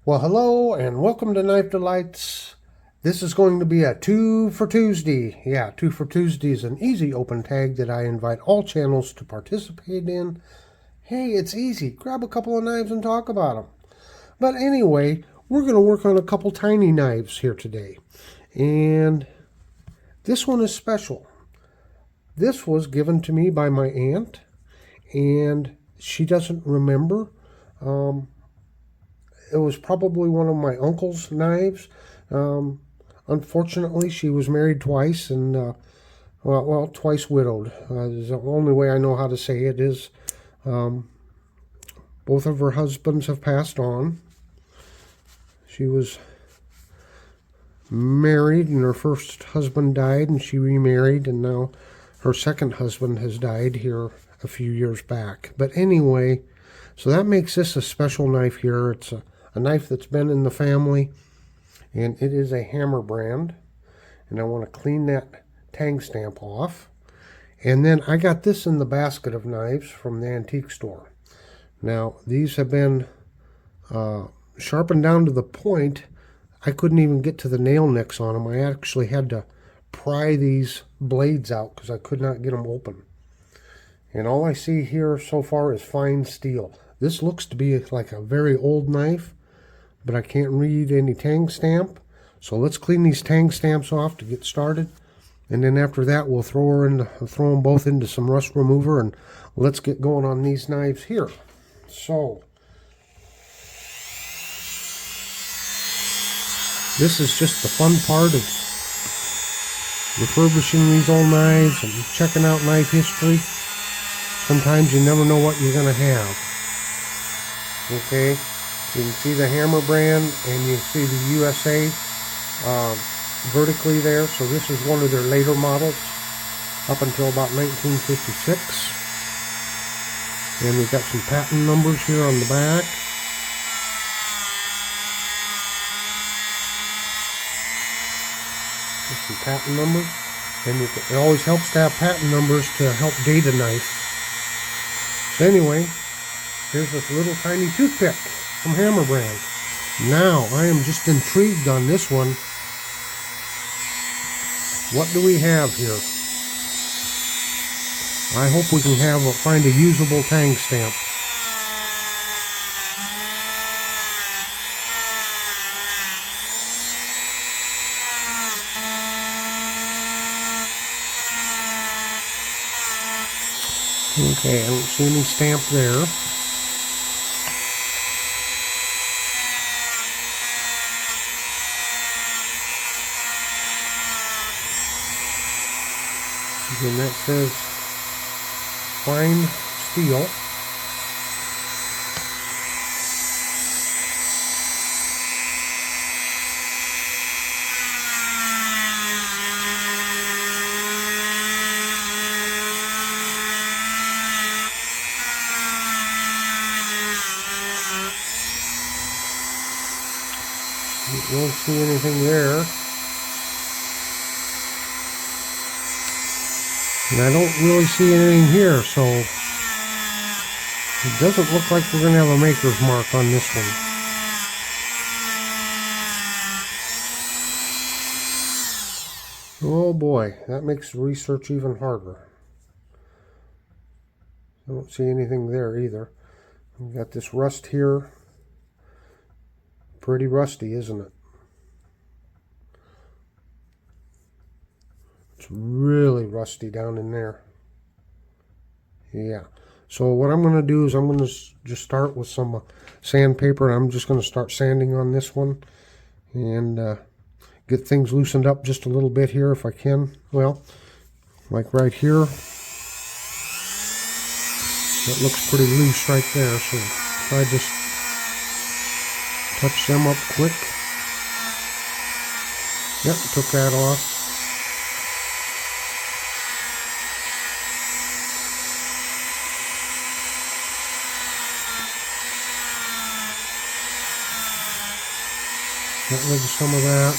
Well, hello and welcome to Knife Delights. This is going to be a 2 for Tuesday. Yeah, 2 for Tuesday is an easy open tag that I invite all channels to participate in. Hey, it's easy. Grab a couple of knives and talk about them. But anyway, we're going to work on a couple tiny knives here today. And this one is special. This was given to me by my aunt, and she doesn't remember. It was probably one of my uncle's knives. Unfortunately, she was married twice and, twice widowed. Is the only way I know how to say it is. Both of her husbands have passed on. She was married and her first husband died and she remarried, and now her second husband has died here a few years back. But anyway, so that makes this a special knife here. It's a knife that's been in the family, and it is a Hammer brand. And I want to clean that tang stamp off. And then I got this in the basket of knives from the antique store. Now, these have been sharpened down to the point I couldn't even get to the nail nicks on them. I actually had to pry these blades out because I could not get them open. And all I see here so far is fine steel. This looks to be like a very old knife, but I can't read any tang stamp. So let's clean these tang stamps off to get started. And then after that, we'll throw them both into some rust remover, and let's get going on these knives here. So this is just the fun part of refurbishing these old knives and checking out knife history. Sometimes you never know what you're going to have. Okay, you can see the Hammer brand and you see the USA vertically there. So this is one of their later models up until about 1956. And we've got some patent numbers here on the back. Some patent numbers, and it always helps to have patent numbers to help date a knife. So anyway, here's this little tiny toothpick from Hammer Brand. Now I am just intrigued on this one. What do we have here? I hope we can find a usable tang stamp. Okay, I don't see any stamp there. And that says fine steel. You don't see anything there. And I don't really see anything here, so it doesn't look like we're going to have a maker's mark on this one. Oh boy, that makes research even harder. I don't see anything there either. We've got this rust here. Pretty rusty, isn't it? It's really rusty down in there. Yeah. So what I'm going to do is I'm going to just start with some sandpaper. I'm just going to start sanding on this one and get things loosened up just a little bit here if I can. Well, like right here. That looks pretty loose right there. So if I just touch them up quick. Yep, took that off. Get rid of some of that.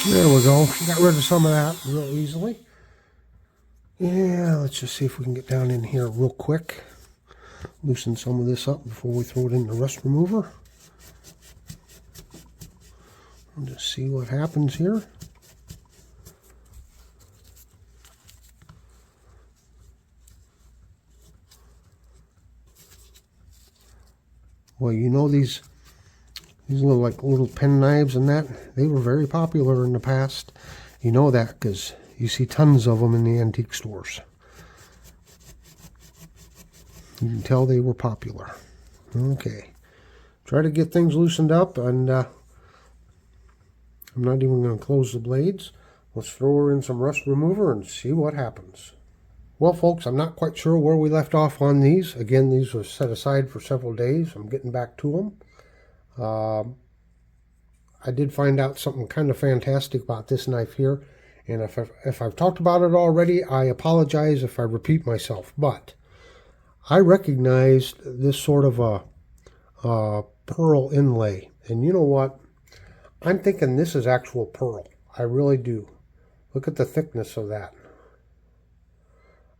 There we go. Got rid of some of that real easily. Yeah, let's just see if we can get down in here real quick. Loosen some of this up before we throw it in the rust remover. And just see what happens here. Well, you know these little pen knives and that, they were very popular in the past. You know that because you see tons of them in the antique stores. You can tell they were popular. Okay. Try to get things loosened up, and I'm not even going to close the blades. Let's throw her in some rust remover and see what happens. Well, folks, I'm not quite sure where we left off on these. Again, these were set aside for several days. I'm getting back to them. I did find out something kind of fantastic about this knife here. And if I've talked about it already, I apologize if I repeat myself. But I recognized this sort of a pearl inlay. And you know what? I'm thinking this is actual pearl. I really do. Look at the thickness of that.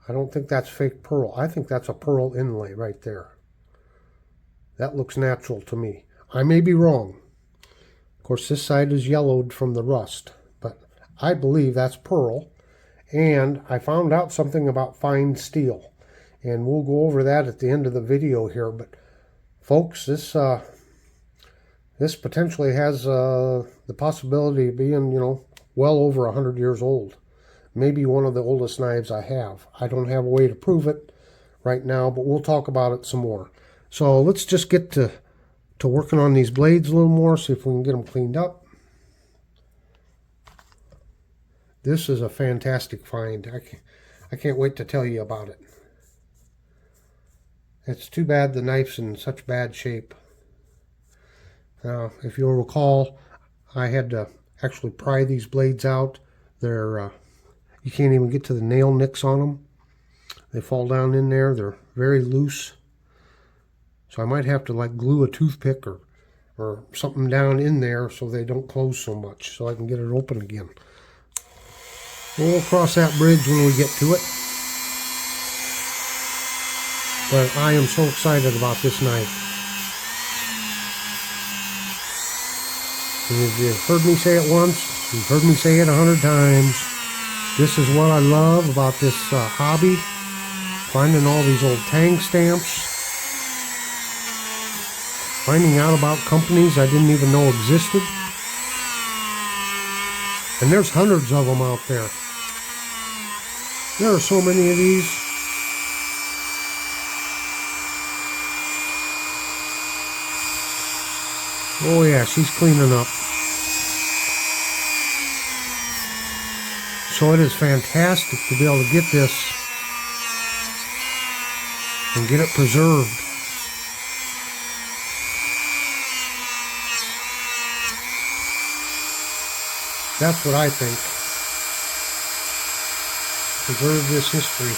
I don't think that's fake pearl. I think that's a pearl inlay right there. That looks natural to me. I may be wrong. Of course, this side is yellowed from the rust, but I believe that's pearl. And I found out something about fine steel, and we'll go over that at the end of the video here. But folks, this potentially has the possibility of being, well over 100 years old. Maybe one of the oldest knives I have. I don't have a way to prove it right now, but we'll talk about it some more. So let's just get to working on these blades a little more, see if we can get them cleaned up. This is a fantastic find. I can't wait to tell you about it. It's too bad the knife's in such bad shape. Now, if you'll recall, I had to actually pry these blades out. They're you can't even get to the nail nicks on them. They fall down in there. They're very loose. So I might have to like glue a toothpick or something down in there so they don't close so much, so I can get it open again. We'll cross that bridge when we get to it. But I am so excited about this knife. And if you've heard me say it once, you've heard me say it 100 times. This is what I love about this hobby. Finding all these old tang stamps. Finding out about companies I didn't even know existed. And there's hundreds of them out there. There are so many of these. Oh yeah, she's cleaning up. So it is fantastic to be able to get this and get it preserved. That's what I think. Preserve this history.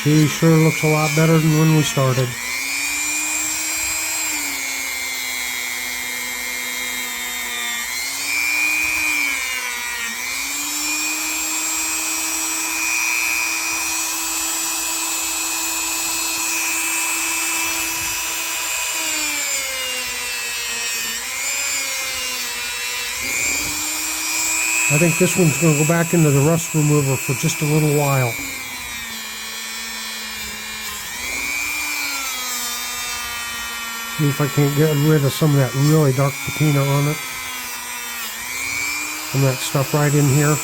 She sure looks a lot better than when we started. I think this one's going to go back into the rust remover for just a little while. See if I can't get rid of some of that really dark patina on it. Some of that stuff right in here.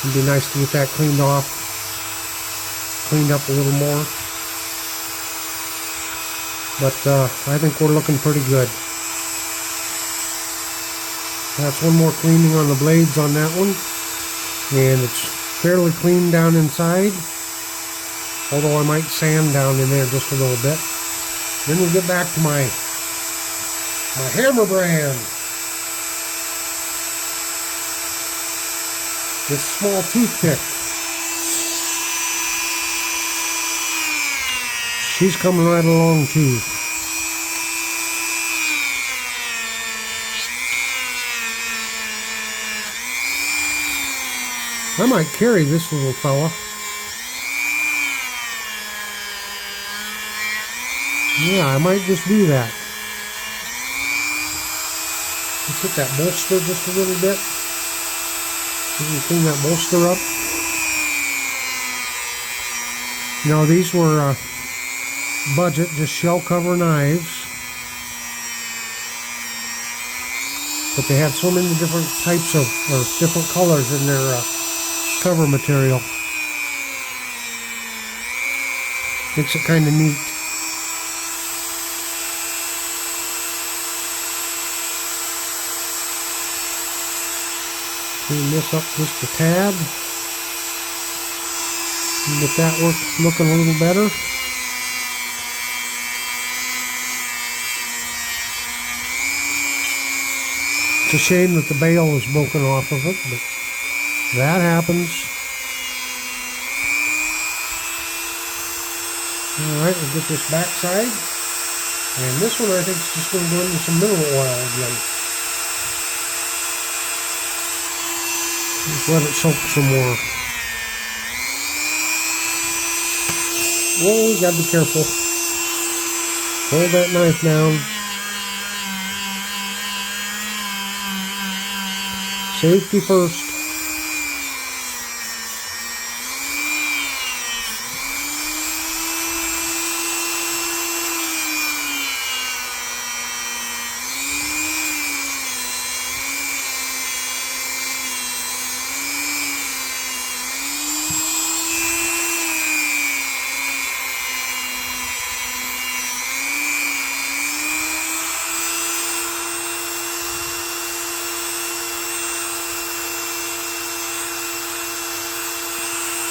It'd be nice to get that cleaned off. Cleaned up a little more. But I think we're looking pretty good. That's one more cleaning on the blades on that one. And it's fairly clean down inside. Although I might sand down in there just a little bit. Then we'll get back to my My Hammer Brand. This small toothpick. She's coming right along too. I might carry this little fella. Yeah, I might just do that. Let's hit that bolster just a little bit. You can clean that bolster up. Now these were budget, just shell cover knives. But they had so many different types of, or different colors in their cover material. Makes it kind of neat. Clean this up just a tad. And get that looking a little better. It's a shame that the bail is broken off of it, but that happens. Alright, we'll get this back side. And this one I think is just going to go into some mineral oil again. Just let it soak some more. Whoa, you gotta be careful. Hold that knife down. Safety first.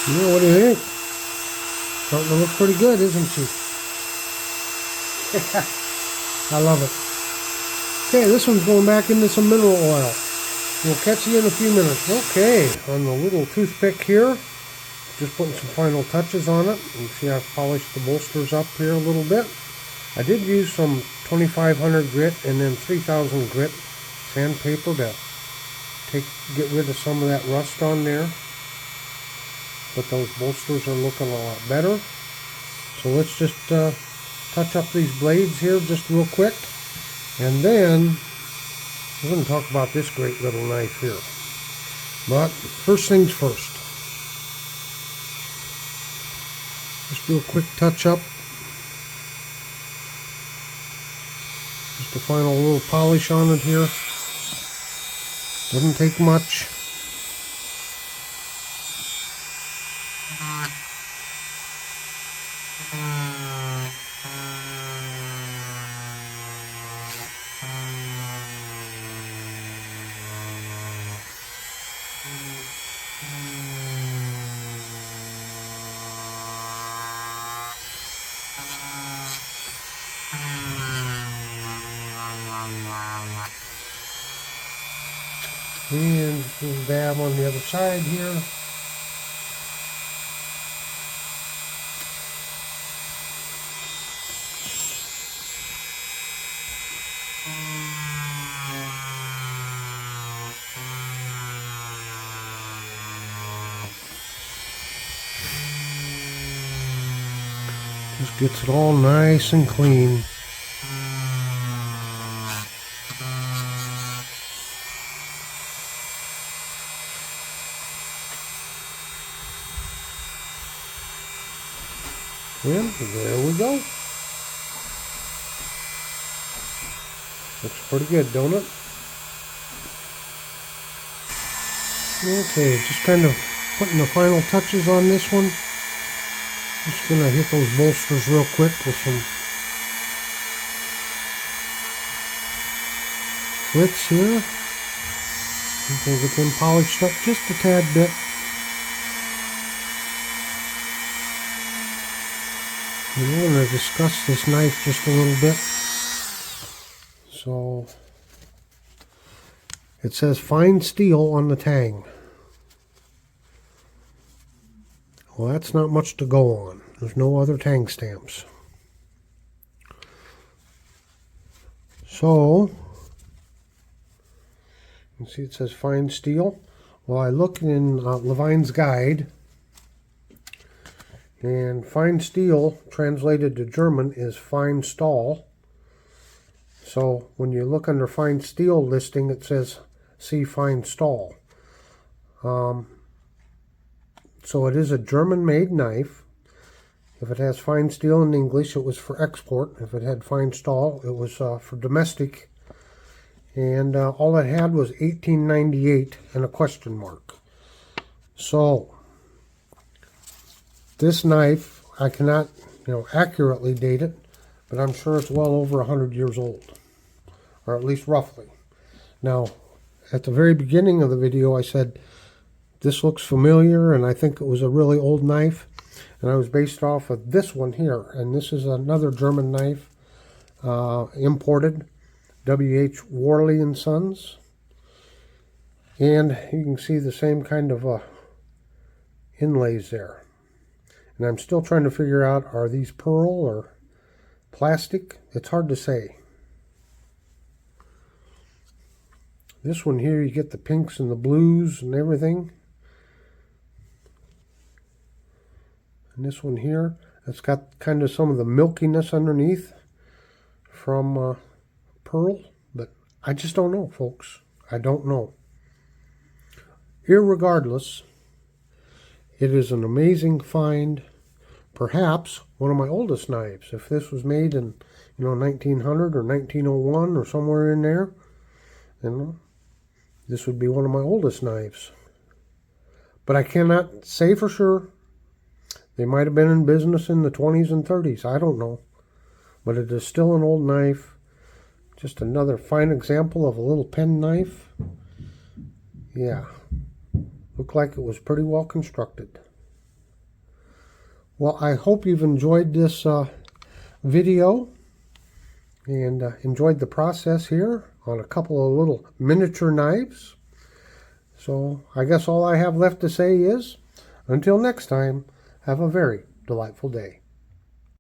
Yeah, what do you think? Starting to look pretty good, isn't she? I love it. Okay, this one's going back into some mineral oil. We'll catch you in a few minutes. Okay, on the little toothpick here, just putting some final touches on it. You see I've polished the bolsters up here a little bit. I did use some 2500 grit and then 3000 grit sandpaper to get rid of some of that rust on there. But those bolsters are looking a lot better. So let's just touch up these blades here just real quick. And then we're going to talk about this great little knife here. But first things first. Just do a quick touch up. Just a final little polish on it here. Doesn't take much. And just a little dab on the other side here. Just gets it all nice and clean. And there we go. Looks pretty good, don't it? Okay, just kind of putting the final touches on this one. Just gonna hit those bolsters real quick with some flits here. We'll get them polished up just a tad bit. And we're going to discuss this knife just a little bit. So it says fine steel on the tang. Well, that's not much to go on. There's no other tang stamps. So, you see it says fine steel. Well, I looked in Levine's guide, and fine steel, translated to German, is fine Stahl. So, when you look under fine steel listing, it says see fine Stahl. So it is a German-made knife. If it has fine steel in English, it was for export. If it had fine Stahl, it was for domestic. And all it had was 1898 and a question mark. So this knife, I cannot, accurately date it, but I'm sure it's well over 100 years old, or at least roughly. Now, at the very beginning of the video, I said, this looks familiar, and I think it was a really old knife. And I was based off of this one here. And this is another German knife, imported, W.H. Worley and Sons. And you can see the same kind of inlays there. And I'm still trying to figure out, are these pearl or plastic? It's hard to say. This one here, you get the pinks and the blues and everything. And this one here, it's got kind of some of the milkiness underneath from pearl, but I just don't know, folks. I don't know. Irregardless, it is an amazing find. Perhaps one of my oldest knives. If this was made in 1900 or 1901 or somewhere in there, this would be one of my oldest knives. But I cannot say for sure. They might have been in business in the 20s and 30s. I don't know. But it is still an old knife. Just another fine example of a little pen knife. Yeah. Looked like it was pretty well constructed. Well, I hope you've enjoyed this video. And enjoyed the process here on a couple of little miniature knives. So I guess all I have left to say is, until next time, have a very delightful day.